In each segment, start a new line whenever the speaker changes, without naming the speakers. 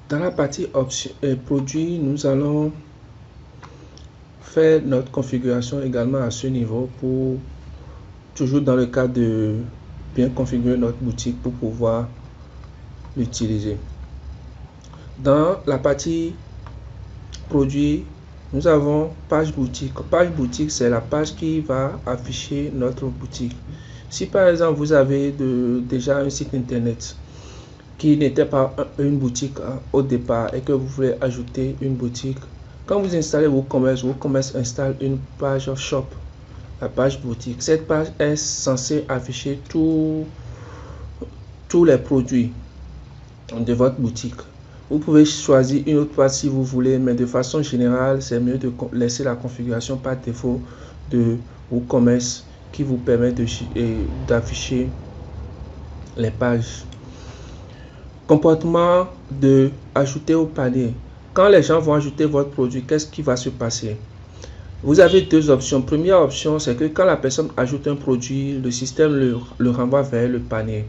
Dans la partie option, produits, nous allons faire notre configuration également à ce niveau pour toujours dans le cas de bien configurer notre boutique pour pouvoir l'utiliser. Dans la partie produits, nous avons page boutique. Page boutique, c'est la page qui va afficher notre boutique. Si par exemple vous avez déjà un site internet qui n'était pas une boutique au départ et que vous voulez ajouter une boutique, quand vous installez WooCommerce installe une page shop, la page boutique. Cette page est censée afficher tous les produits de votre boutique. Vous pouvez choisir une autre page si vous voulez, mais de façon générale, c'est mieux de laisser la configuration par défaut de WooCommerce qui vous permet d'afficher les pages. Comportement de ajouter au panier. Quand les gens vont ajouter votre produit, qu'est-ce qui va se passer? Vous avez deux options. Première option, c'est que quand la personne ajoute un produit, le système le renvoie vers le panier.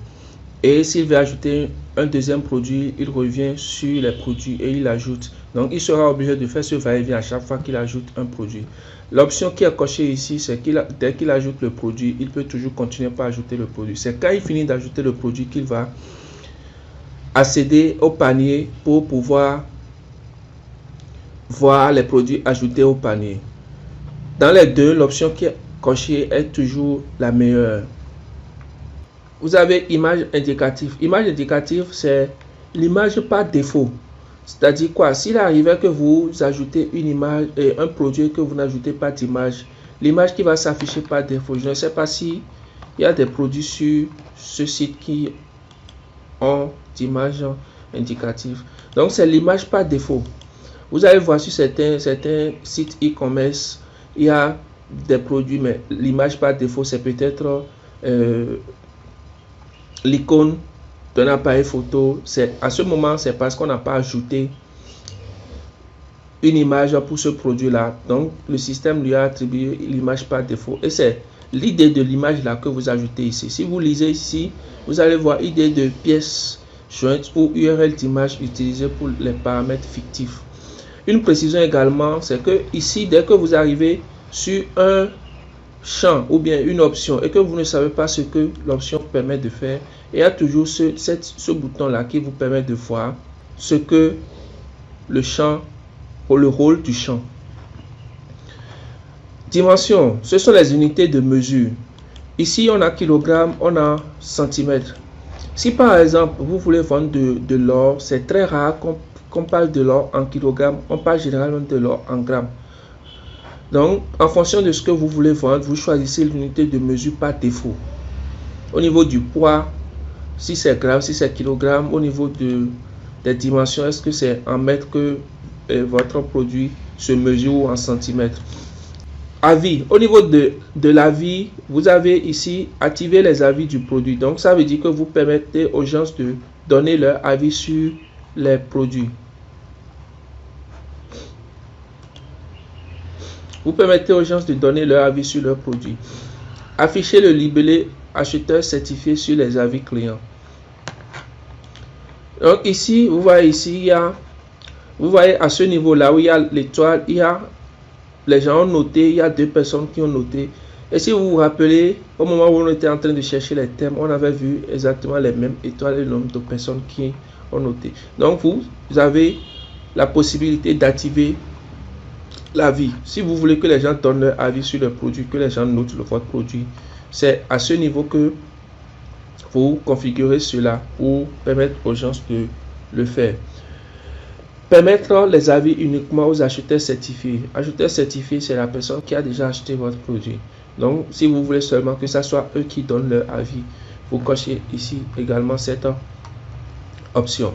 Et s'il veut ajouter un deuxième produit, il revient sur les produits et il ajoute. Donc, il sera obligé de faire ce va-et-vient à chaque fois qu'il ajoute un produit. L'option qui est cochée ici, c'est que dès qu'il ajoute le produit, il peut toujours continuer par ajouter le produit. C'est quand il finit d'ajouter le produit qu'il va accéder au panier pour pouvoir voir les produits ajoutés au panier. Dans les deux, l'option qui est cochée est toujours la meilleure. Vous avez image indicative. Image indicative, c'est l'image par défaut. C'est-à-dire quoi? S'il arrivait que vous ajoutez une image et un produit et que vous n'ajoutez pas d'image, l'image qui va s'afficher par défaut. Je ne sais pas si il y a des produits sur ce site qui ont d'image indicative. Donc, c'est l'image par défaut. Vous allez voir sur certains sites e-commerce, il y a des produits, mais l'image par défaut, c'est peut-être l'icône d'un appareil photo. À ce moment, c'est parce qu'on n'a pas ajouté une image pour ce produit-là. Donc, le système lui a attribué l'image par défaut. Et c'est l'idée de l'image là que vous ajoutez ici. Si vous lisez ici, vous allez voir idée de pièces jointes ou URL d'image utilisée pour les paramètres fictifs. Une précision également, c'est que ici, dès que vous arrivez sur un champ ou bien une option et que vous ne savez pas ce que l'option permet de faire, il y a toujours ce bouton là qui vous permet de voir ce que le champ ou le rôle du champ. Dimension, ce sont les unités de mesure. Ici on a kilogramme, on a centimètre. Si par exemple vous voulez vendre de l'or, c'est très rare qu'on parle de l'or en kilogrammes, on parle généralement de l'or en grammes. Donc, en fonction de ce que vous voulez vendre, vous choisissez l'unité de mesure par défaut. Au niveau du poids, si c'est gramme, si c'est kilogramme, au niveau des dimensions, est-ce que c'est en mètres que votre produit se mesure ou en centimètres? Avis. Au niveau de l'avis, vous avez ici activé les avis du produit. Donc, ça veut dire que vous permettez aux gens de donner leur avis sur les produits. Vous permettez aux gens de donner leur avis sur leurs produits. Afficher le libellé acheteur certifié sur les avis clients. Donc ici, vous voyez ici, vous voyez à ce niveau-là où il y a l'étoile, les gens ont noté, il y a 2 personnes qui ont noté. Et si vous vous rappelez, au moment où on était en train de chercher les thèmes, on avait vu exactement les mêmes étoiles et le nombre de personnes qui ont noté. Donc vous avez la possibilité d'activer l'avis. Si vous voulez que les gens donnent leur avis sur le produit, que les gens notent votre produit, c'est à ce niveau que vous configurez cela pour permettre aux gens de le faire. Permettre les avis uniquement aux acheteurs certifiés. Acheteur certifié, c'est la personne qui a déjà acheté votre produit. Donc, si vous voulez seulement que ce soit eux qui donnent leur avis, vous cochez ici également cette option.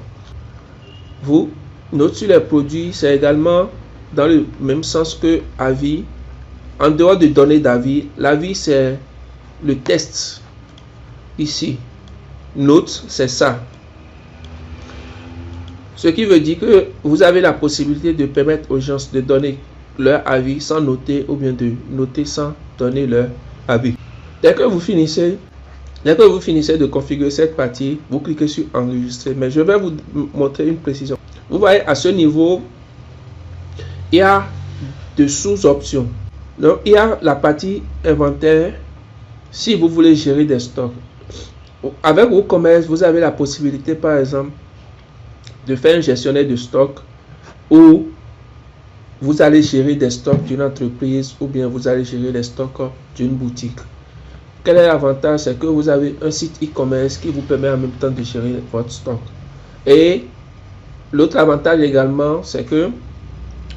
Vous notez sur les produits, c'est également dans le même sens que avis. En dehors de donner d'avis, l'avis c'est le test. Ici, note, c'est ça. Ce qui veut dire que vous avez la possibilité de permettre aux gens de donner leur avis sans noter ou bien de noter sans donner leur avis. Dès que vous finissez Dès que vous finissez de configurer cette partie, vous cliquez sur enregistrer. Mais je vais vous montrer une précision. Vous voyez, à ce niveau, il y a de sous-options. Donc, il y a la partie inventaire. Si vous voulez gérer des stocks, avec WooCommerce, vous avez la possibilité, par exemple, de faire un gestionnaire de stock où vous allez gérer des stocks d'une entreprise ou bien vous allez gérer les stocks d'une boutique. Quel est l'avantage? C'est que vous avez un site e-commerce qui vous permet en même temps de gérer votre stock. Et l'autre avantage également, c'est que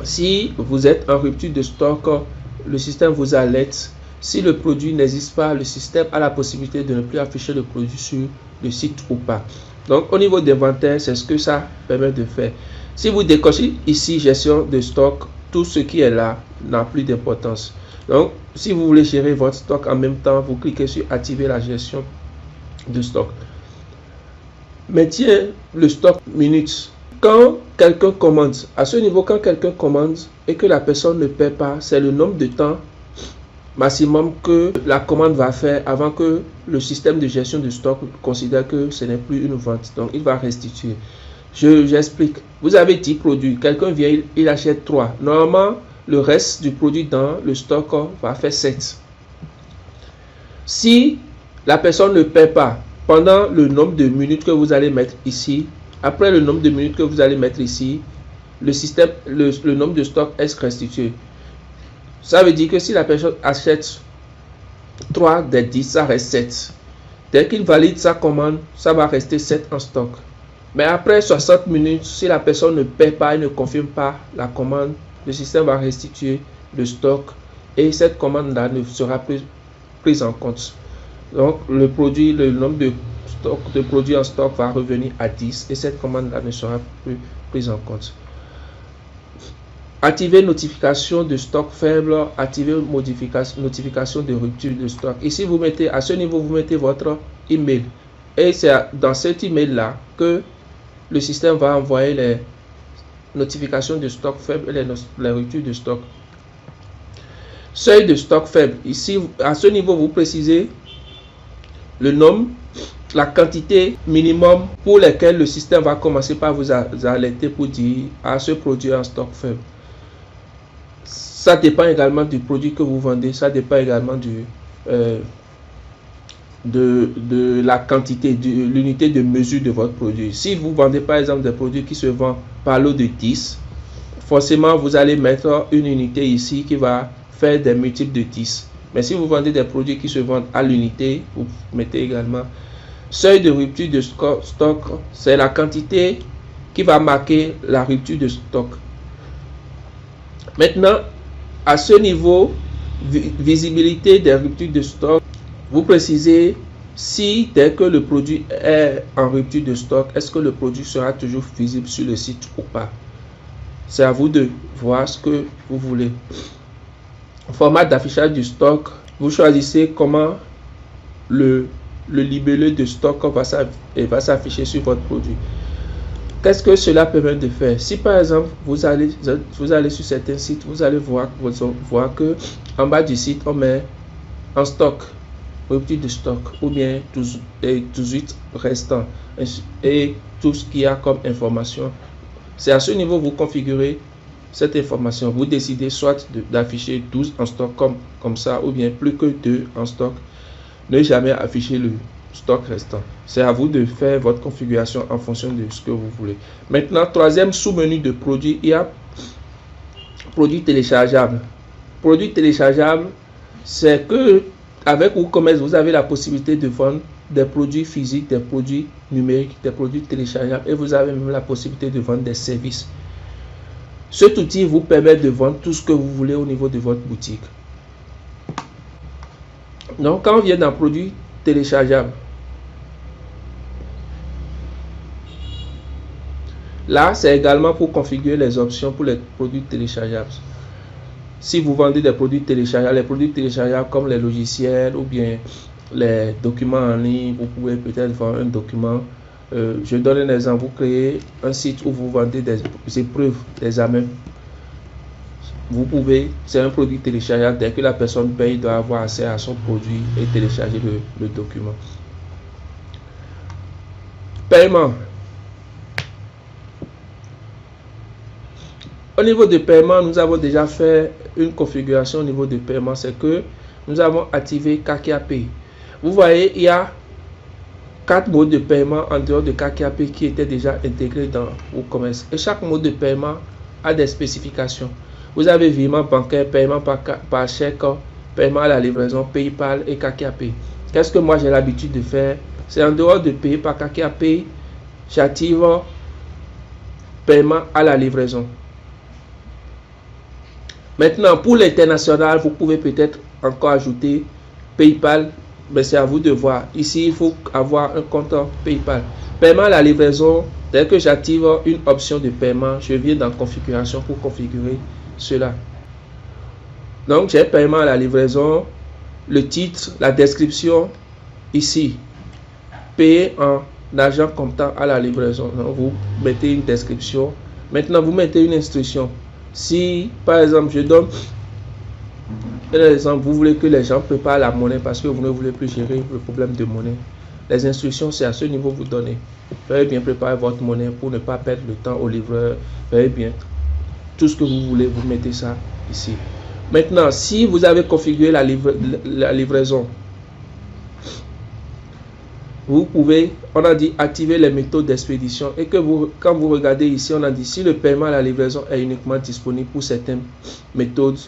si vous êtes en rupture de stock, le système vous alerte. Si le produit n'existe pas, le système a la possibilité de ne plus afficher le produit sur le site ou pas. Donc, au niveau d'inventaire, c'est ce que ça permet de faire. Si vous décochez ici gestion de stock, tout ce qui est là n'a plus d'importance. Donc, si vous voulez gérer votre stock en même temps, vous cliquez sur activer la gestion de stock. Maintenant, le stock minutes. Quand quelqu'un commande, à ce niveau, quand quelqu'un commande et que la personne ne paie pas, c'est le nombre de temps maximum que la commande va faire avant que le système de gestion de stock considère que ce n'est plus une vente. Donc, il va restituer. J'explique. Vous avez 10 produits. Quelqu'un vient, il achète 3. Normalement, le reste du produit dans le stock va faire 7. Si la personne ne paie pas pendant le nombre de minutes que vous allez mettre ici, après le nombre de minutes que vous allez mettre ici, le système, le nombre de stock est restitué. Ça veut dire que si la personne achète 3 des 10, ça reste 7. Dès qu'il valide sa commande, ça va rester 7 en stock. Mais après 60 minutes, si la personne ne paie pas et ne confirme pas la commande, le système va restituer le stock et cette commande-là ne sera plus prise en compte. Donc, le nombre de produits en stock va revenir à 10 et cette commande-là ne sera plus prise en compte. Activer notification de stock faible, activer notification de rupture de stock. Ici, vous mettez, à ce niveau, vous mettez votre email. Et c'est dans cet email-là que le système va envoyer les notifications de stock faible et les ruptures de stock. Seuil de stock faible. Ici, à ce niveau, vous précisez le nombre, la quantité minimum pour lesquelles le système va commencer par vous alerter pour dire à ce produit en stock faible. Ça dépend également du produit que vous vendez, ça dépend également de la quantité, de l'unité de mesure de votre produit. Si vous vendez par exemple des produits qui se vendent par lot de 10, forcément vous allez mettre une unité ici qui va faire des multiples de 10. Mais si vous vendez des produits qui se vendent à l'unité, vous mettez également seuil de rupture de stock, c'est la quantité qui va marquer la rupture de stock. Maintenant, à ce niveau, visibilité des ruptures de stock, vous précisez si dès que le produit est en rupture de stock, est-ce que le produit sera toujours visible sur le site ou pas. C'est à vous de voir ce que vous voulez. Format d'affichage du stock, vous choisissez comment le libellé de stock va s'afficher sur votre produit. Qu'est-ce que cela permet de faire? Si par exemple vous allez sur certains sites, vous allez voir que en bas du site on met en stock, rupture de stock ou bien 18 restants et tout ce qu'il y a comme information. C'est à ce niveau vous configurez cette information. Vous décidez soit d'afficher 12 en stock comme ça ou bien plus que 2 en stock. Ne jamais afficher le stock restant. C'est à vous de faire votre configuration en fonction de ce que vous voulez. Maintenant, troisième sous-menu de produits, il y a produits téléchargeables. Produits téléchargeables, c'est que avec WooCommerce, vous avez la possibilité de vendre des produits physiques, des produits numériques, des produits téléchargeables et vous avez même la possibilité de vendre des services. Cet outil vous permet de vendre tout ce que vous voulez au niveau de votre boutique. Donc, quand on vient dans produits téléchargeables, là, c'est également pour configurer les options pour les produits téléchargeables. Si vous vendez des produits téléchargeables, les produits téléchargeables comme les logiciels ou bien les documents en ligne, vous pouvez peut-être vendre un document. Je donne un exemple, vous créez un site où vous vendez des épreuves d'examen. Vous pouvez, c'est un produit téléchargeable, dès que la personne paye, il doit avoir accès à son produit et télécharger le document. Paiement. Au niveau de paiement, nous avons déjà fait une configuration au niveau de paiement. C'est que nous avons activé Kakia Pay. Vous voyez, il y a 4 modes de paiement en dehors de Kakia Pay qui étaient déjà intégrés dans WooCommerce. Et chaque mode de paiement a des spécifications. Vous avez virement bancaire, paiement par chèque, paiement à la livraison, PayPal et Kakia Pay. Qu'est-ce que moi j'ai l'habitude de faire? C'est en dehors de payer par Kakia Pay, j'active paiement à la livraison. Maintenant, pour l'international, vous pouvez peut-être encore ajouter PayPal, mais c'est à vous de voir. Ici, il faut avoir un compte PayPal. Paiement à la livraison, dès que j'active une option de paiement, je viens dans configuration pour configurer cela. Donc, j'ai paiement à la livraison, le titre, la description, ici, payer en argent comptant à la livraison. Donc, vous mettez une description. Maintenant, vous mettez une instruction. Si, par exemple, je donne un exemple, vous voulez que les gens préparent la monnaie parce que vous ne voulez plus gérer le problème de monnaie. Les instructions, c'est à ce niveau que vous donnez. Veuillez bien préparer votre monnaie pour ne pas perdre le temps au livreur. Veuillez bien. Tout ce que vous voulez, vous mettez ça ici. Maintenant, si vous avez configuré la livraison, vous pouvez, on a dit activer les méthodes d'expédition et que quand vous regardez ici, on a dit si le paiement à la livraison est uniquement disponible pour certaines méthodes,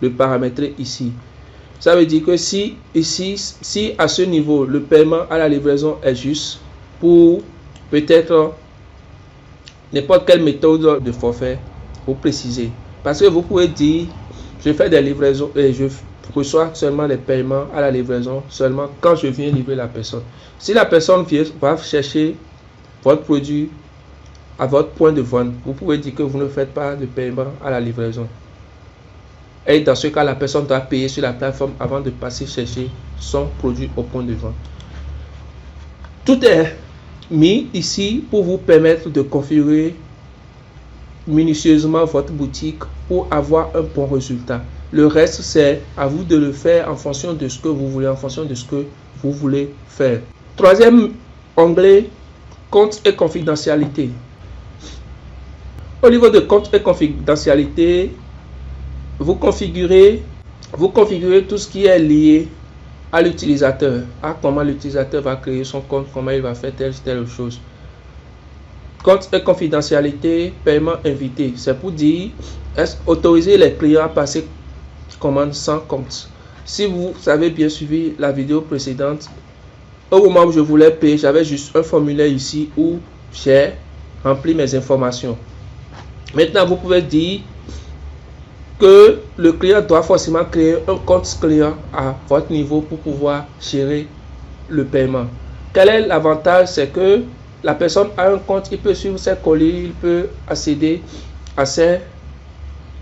le paramétrer ici. Ça veut dire que si à ce niveau, le paiement à la livraison est juste pour peut-être n'importe quelle méthode de forfait, vous précisez. Parce que vous pouvez dire, je fais des livraisons et je reçois seulement les paiements à la livraison seulement quand je viens livrer la personne. Si la personne va chercher votre produit à votre point de vente, vous pouvez dire que vous ne faites pas de paiement à la livraison. Et dans ce cas, la personne doit payer sur la plateforme avant de passer chercher son produit au point de vente. Tout est mis ici pour vous permettre de configurer minutieusement votre boutique pour avoir un bon résultat. Le reste, c'est à vous de le faire en fonction de ce que vous voulez, en fonction de ce que vous voulez faire. Troisième onglet, compte et confidentialité. Au niveau de compte et confidentialité, vous configurez tout ce qui est lié à l'utilisateur, à comment l'utilisateur va créer son compte, comment il va faire telle chose. Compte et confidentialité, paiement invité, c'est pour dire autoriser les clients à passer commande sans compte. Si vous avez bien suivi la vidéo précédente, au moment où je voulais payer, j'avais juste un formulaire ici où j'ai rempli mes informations. Maintenant, vous pouvez dire que le client doit forcément créer un compte client à votre niveau pour pouvoir gérer le paiement. Quel est l'avantage? C'est que la personne a un compte, il peut suivre ses colis, il peut accéder à ses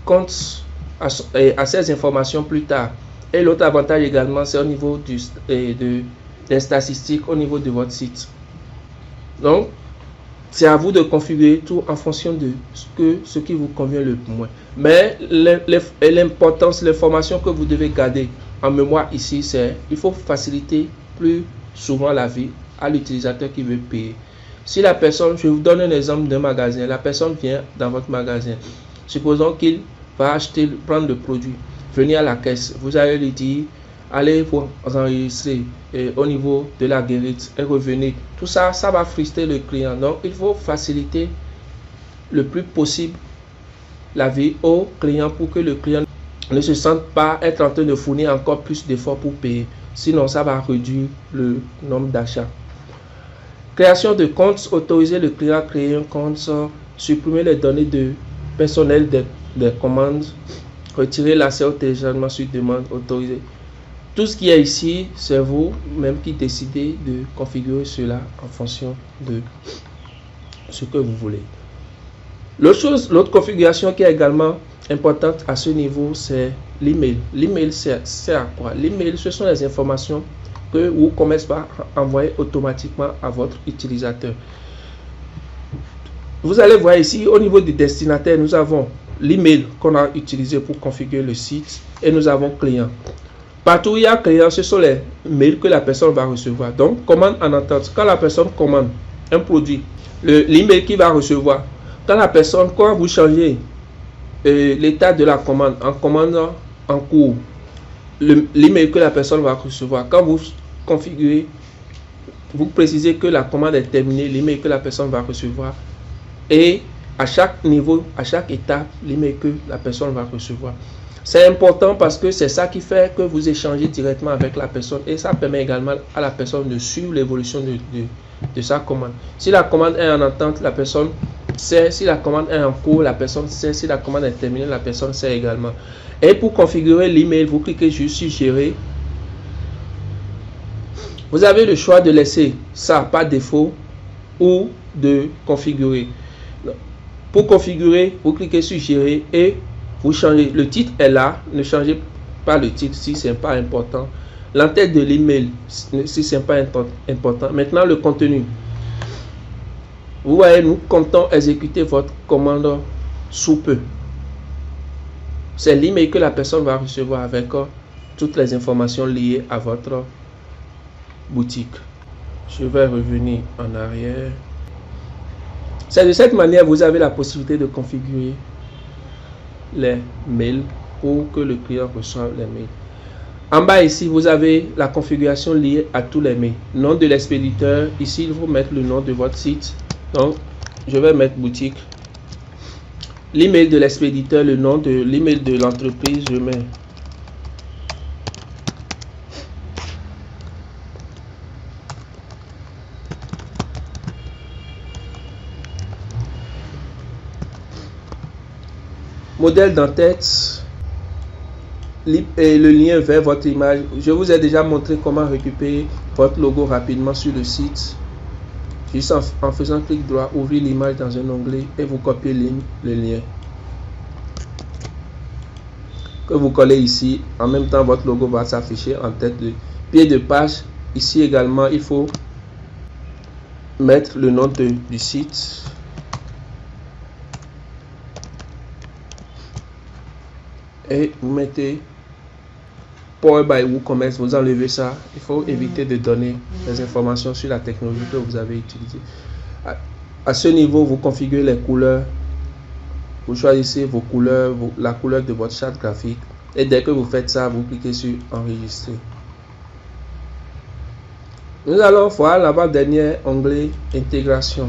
comptes, à ses informations plus tard. Et l'autre avantage également, c'est au niveau des statistiques au niveau de votre site. Donc, c'est à vous de configurer tout en fonction de ce qui vous convient le moins. Mais l'importance, l'information que vous devez garder en mémoire ici, c'est qu'il faut faciliter plus souvent la vie à l'utilisateur qui veut payer. Si la personne, je vous donne un exemple d'un magasin, la personne vient dans votre magasin. Supposons qu'il va prendre le produit, venir à la caisse. Vous allez lui dire, allez vous enregistrer au niveau de la guérite et revenez. Tout ça, ça va frustrer le client. Donc, il faut faciliter le plus possible la vie au client pour que le client ne se sente pas être en train de fournir encore plus d'efforts pour payer. Sinon, ça va réduire le nombre d'achats. Création de compte, autoriser le client à créer un compte, supprimer les données personnelles des commandes, retirer l'accès au téléchargement sur demande, autoriser. Tout ce qui est ici, c'est vous-même qui décidez de configurer cela en fonction de ce que vous voulez. L'autre configuration qui est également importante à ce niveau, c'est l'email. L'email sert à quoi? L'email, ce sont les informations que WooCommerce va envoyer automatiquement à votre utilisateur. Vous allez voir ici, au niveau du destinataire, nous avons l'email qu'on a utilisé pour configurer le site et nous avons client. Partout où il y a client, ce sont les mails que la personne va recevoir. Donc, commande en attente. Quand la personne commande un produit, l'email qu'il va recevoir. Quand vous changez l'état de la commande en commande en cours, l'email que la personne va recevoir, quand vous configurez, vous précisez que la commande est terminée, l'email que la personne va recevoir, et à chaque niveau, à chaque étape, l'email que la personne va recevoir. C'est important parce que c'est ça qui fait que vous échangez directement avec la personne, et ça permet également à la personne de suivre l'évolution de sa commande. Si la commande est en attente, la personne sait. Si la commande est en cours, la personne sait. Si la commande est terminée, la personne sait également. Et pour configurer l'email, vous cliquez juste sur gérer. Vous avez le choix de laisser ça par défaut ou de configurer. Pour configurer, vous cliquez sur gérer et vous changez. Le titre est là. Ne changez pas le titre si ce n'est pas important. L'entête de l'email si ce n'est pas important. Maintenant, le contenu. Vous voyez, nous comptons exécuter votre commande sous peu. C'est l'email que la personne va recevoir avec toutes les informations liées à votre boutique. Je vais revenir en arrière. C'est de cette manière que vous avez la possibilité de configurer les mails pour que le client reçoive les mails. En bas ici, vous avez la configuration liée à tous les mails. Nom de l'expéditeur. Ici, il faut mettre le nom de votre site. Donc, je vais mettre boutique. L'email de l'expéditeur, le nom de l'email de l'entreprise, je mets modèle d'entête et le lien vers votre image. Je vous ai déjà montré comment récupérer votre logo rapidement sur le site. Juste en faisant clic droit, ouvrir l'image dans un onglet et vous copiez le lien que vous collez ici. En même temps, votre logo va s'afficher en tête de pied de page. Ici également, il faut mettre le nom du site. Et vous mettez Power by WooCommerce, vous enlevez ça. Il faut éviter de donner des informations sur la technologie que vous avez utilisée. À ce niveau, vous configurez les couleurs. Vous choisissez vos couleurs, la couleur de votre charte graphique. Et dès que vous faites ça, vous cliquez sur enregistrer. Nous allons voir l'avant-dernier onglet intégration.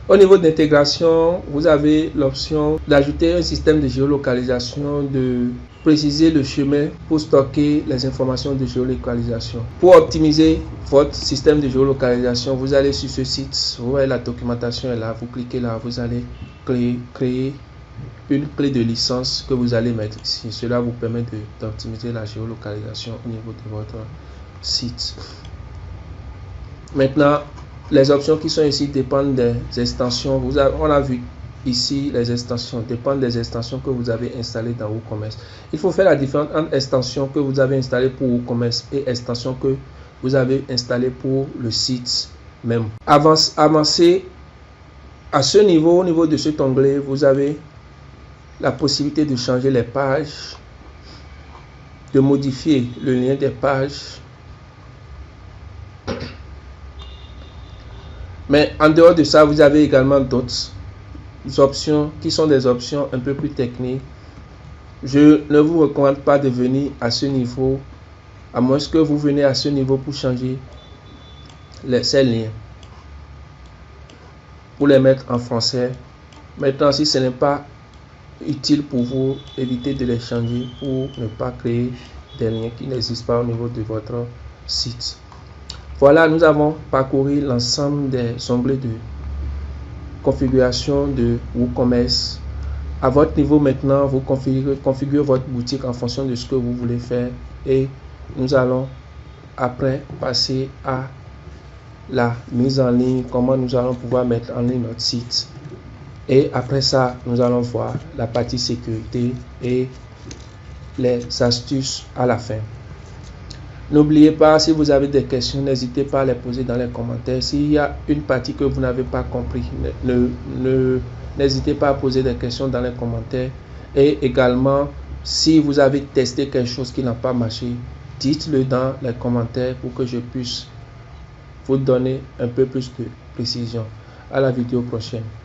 Au niveau d'intégration, vous avez l'option d'ajouter un système de géolocalisation, de préciser le chemin pour stocker les informations de géolocalisation. Pour optimiser votre système de géolocalisation, vous allez sur ce site, vous voyez la documentation est là, vous cliquez là, vous allez créer une clé de licence que vous allez mettre ici. Cela vous permet d'optimiser la géolocalisation au niveau de votre site. Maintenant, les options qui sont ici dépendent des extensions. On a vu ici les extensions, dépendent des extensions que vous avez installées dans WooCommerce. Il faut faire la différence entre extensions que vous avez installées pour WooCommerce et extensions que vous avez installées pour le site même. Avancez à ce niveau, au niveau de cet onglet, vous avez la possibilité de changer les pages, de modifier le lien des pages. Mais en dehors de ça, vous avez également d'autres options qui sont des options un peu plus techniques. Je ne vous recommande pas de venir à ce niveau, à moins que vous venez à ce niveau pour changer ces liens, pour les mettre en français. Maintenant, si ce n'est pas utile pour vous, évitez de les changer pour ne pas créer des liens qui n'existent pas au niveau de votre site. Voilà, nous avons parcouru l'ensemble des onglets de configuration de WooCommerce. À votre niveau maintenant, vous configurez votre boutique en fonction de ce que vous voulez faire. Et nous allons après passer à la mise en ligne, comment nous allons pouvoir mettre en ligne notre site. Et après ça, nous allons voir la partie sécurité et les astuces à la fin. N'oubliez pas, si vous avez des questions, n'hésitez pas à les poser dans les commentaires. S'il y a une partie que vous n'avez pas compris, n'hésitez pas à poser des questions dans les commentaires. Et également, si vous avez testé quelque chose qui n'a pas marché, dites-le dans les commentaires pour que je puisse vous donner un peu plus de précision. À la vidéo prochaine.